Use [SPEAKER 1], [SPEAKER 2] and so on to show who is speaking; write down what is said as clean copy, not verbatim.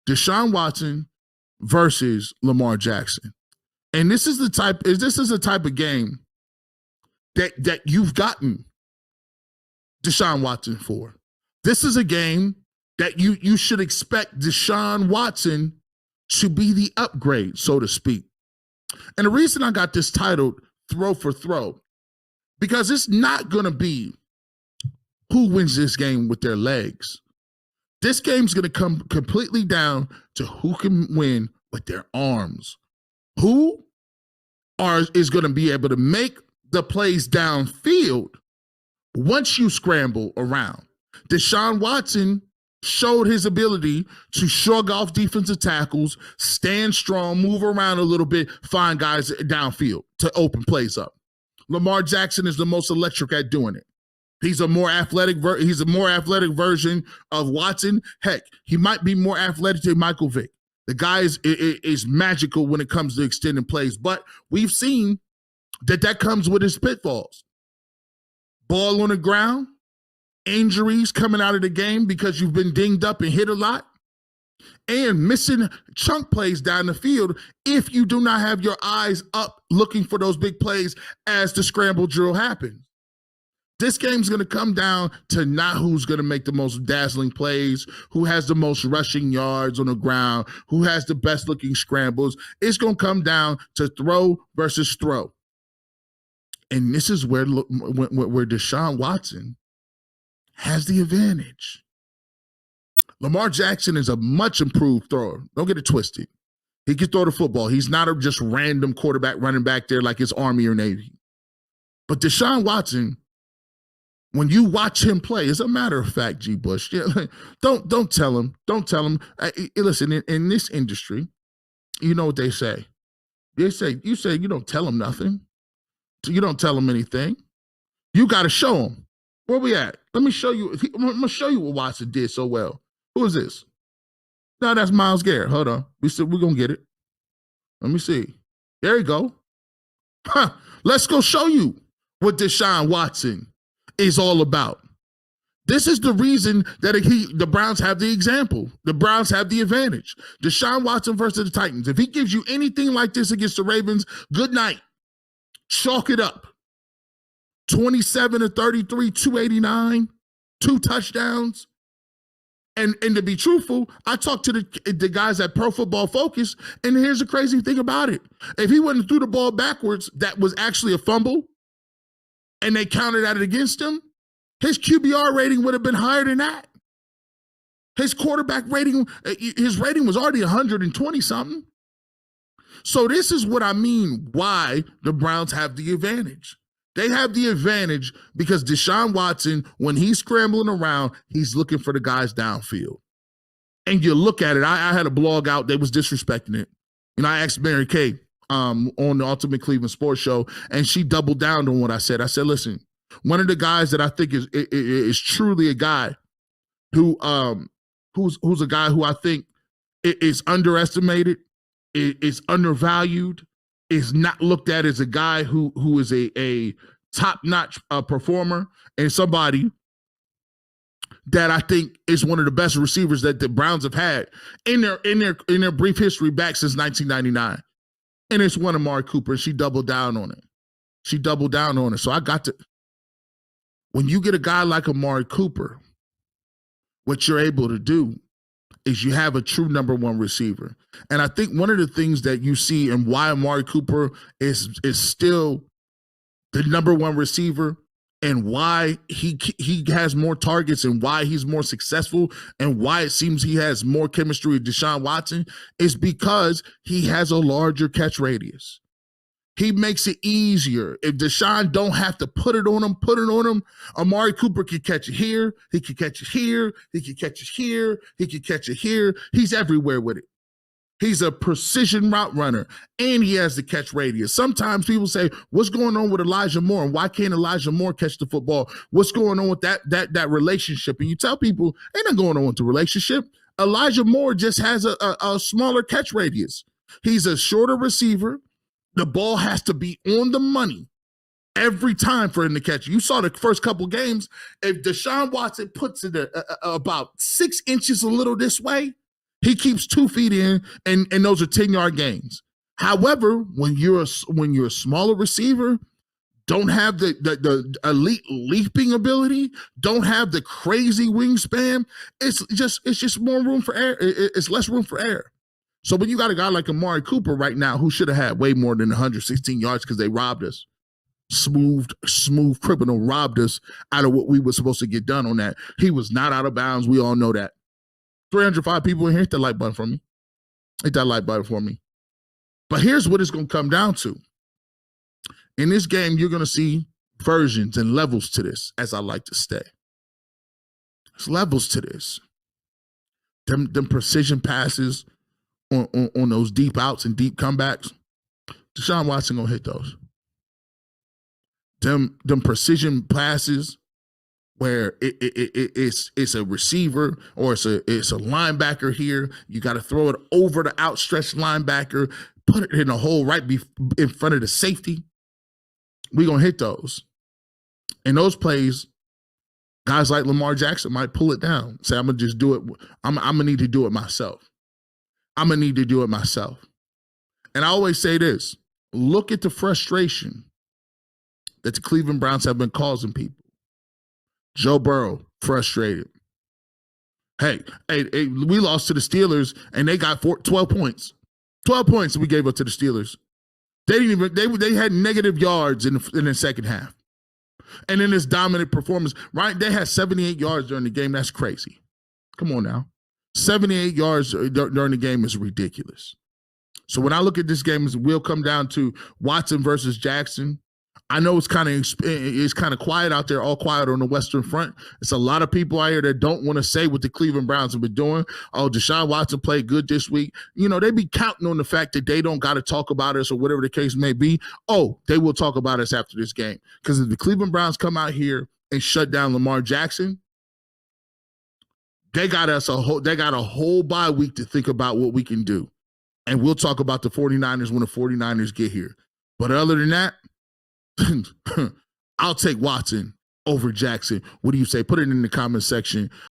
[SPEAKER 1] Deshaun Watson versus Lamar Jackson. And this is the type of game that you've gotten Deshaun Watson for. This is a game that you should expect Deshaun Watson to be the upgrade, so to speak. And the reason I got this titled Throw for Throw, because it's not going to be who wins this game with their legs. This game's going to come completely down to who can win with their arms. Who is going to be able to make the plays downfield once you scramble around. Deshaun Watson showed his ability to shrug off defensive tackles, stand strong, move around a little bit, find guys downfield to open plays up. Lamar Jackson is the most electric at doing it. He's a more athletic version of Watson. Heck, he might be more athletic than Michael Vick. The guy is magical when it comes to extending plays, but we've seen that comes with his pitfalls. Ball on the ground, injuries coming out of the game because you've been dinged up and hit a lot, and missing chunk plays down the field if you do not have your eyes up looking for those big plays as the scramble drill happens. This game's going to come down to not who's going to make the most dazzling plays, who has the most rushing yards on the ground, who has the best looking scrambles. It's going to come down to throw versus throw. And this is where Deshaun Watson has the advantage. Lamar Jackson is a much improved thrower. Don't get it twisted. He can throw the football. He's not a just random quarterback running back there like it's Army or Navy. But Deshaun Watson, when you watch him play, as a matter of fact, G. Bush, don't tell him. Don't tell him. Listen, in this industry, you know what they say. You say you don't tell him nothing. So you don't tell him anything. You got to show him. Where we at? Let me show you. I'm going to show you what Watson did so well. Who is this? No, that's Myles Garrett. Hold on. We're going to get it. Let me see. There you go. Let's go show you what Deshaun Watson is all about. This is the reason that the Browns have the example. The Browns have the advantage. Deshaun Watson versus the Titans. If he gives you anything like this against the Ravens, good night. Chalk it up. 27 to 33, 289, 2 touchdowns. And to be truthful, I talked to the guys at Pro Football Focus, and here's the crazy thing about it. If he wouldn't threw the ball backwards, that was actually a fumble, and they counted at it against him, his QBR rating would have been higher than that. His quarterback rating, his rating was already 120-something. So this is what I mean why the Browns have the advantage. They have the advantage because Deshaun Watson, when he's scrambling around, he's looking for the guys downfield. And you look at it, I had a blog out that was disrespecting it. And I asked Mary Kay on the Ultimate Cleveland Sports Show, and she doubled down on what I said. I said, listen, one of the guys that I think is truly a guy who's a guy who I think is underestimated, is undervalued, is not looked at as a guy who is a top-notch performer and somebody that I think is one of the best receivers that the Browns have had in their brief history back since 1999. And it's one Amari Cooper, and she doubled down on it. So I got to, when you get a guy like Amari Cooper, what you're able to do is you have a true number one receiver. And I think one of the things that you see and why Amari Cooper is still the number one receiver and why he has more targets and why he's more successful and why it seems he has more chemistry with Deshaun Watson is because he has a larger catch radius. He makes it easier. If Deshaun don't have to put it on him, Amari Cooper can catch it here. He can catch it here. He can catch it here. He can catch it here. He's everywhere with it. He's a precision route runner, and he has the catch radius. Sometimes people say, what's going on with Elijah Moore, and why can't Elijah Moore catch the football? What's going on with that relationship? And you tell people, ain't nothing going on with the relationship. Elijah Moore just has a smaller catch radius. He's a shorter receiver. The ball has to be on the money every time for him to catch. You saw the first couple games. If Deshaun Watson puts it about 6 inches a little this way, He keeps 2 feet in, and those are 10-yard gains. However, when you're a smaller receiver, don't have the elite leaping ability, don't have the crazy wingspan, it's just more room for air. It's less room for air. So when you got a guy like Amari Cooper right now, who should have had way more than 116 yards because they robbed us, smooth criminal robbed us out of what we were supposed to get done on that. He was not out of bounds. We all know that. 305 people in here, hit that like button for me. Hit that like button for me. But here's what it's going to come down to. In this game, you're going to see versions and levels to this, as I like to say. There's levels to this. Them precision passes on those deep outs and deep comebacks. Deshaun Watson going to hit those. Them precision passes where it's a receiver or it's a linebacker here. You got to throw it over the outstretched linebacker, put it in a hole right in front of the safety. We're going to hit those. And those plays, guys like Lamar Jackson might pull it down. Say, I'm going to just do it. I'm going to need to do it myself. I'm going to need to do it myself. And I always say this, look at the frustration that the Cleveland Browns have been causing people. Joe Burrow, frustrated. Hey, we lost to the Steelers and they got 12 points. 12 points we gave up to the Steelers. They didn't even they had negative yards in the second half. And in this dominant performance, right? They had 78 yards during the game. That's crazy. Come on now. 78 yards during the game is ridiculous. So when I look at this game, it will come down to Watson versus Jackson. I know it's kind of quiet out there, all quiet on the Western Front. It's a lot of people out here that don't want to say what the Cleveland Browns have been doing. Oh, Deshaun Watson played good this week. You know, they be counting on the fact that they don't got to talk about us or whatever the case may be. Oh, they will talk about us after this game. Because if the Cleveland Browns come out here and shut down Lamar Jackson, they got a whole bye week to think about what we can do. And we'll talk about the 49ers when the 49ers get here. But other than that, I'll take Watson over Jackson. What do you say? Put it in the comment section.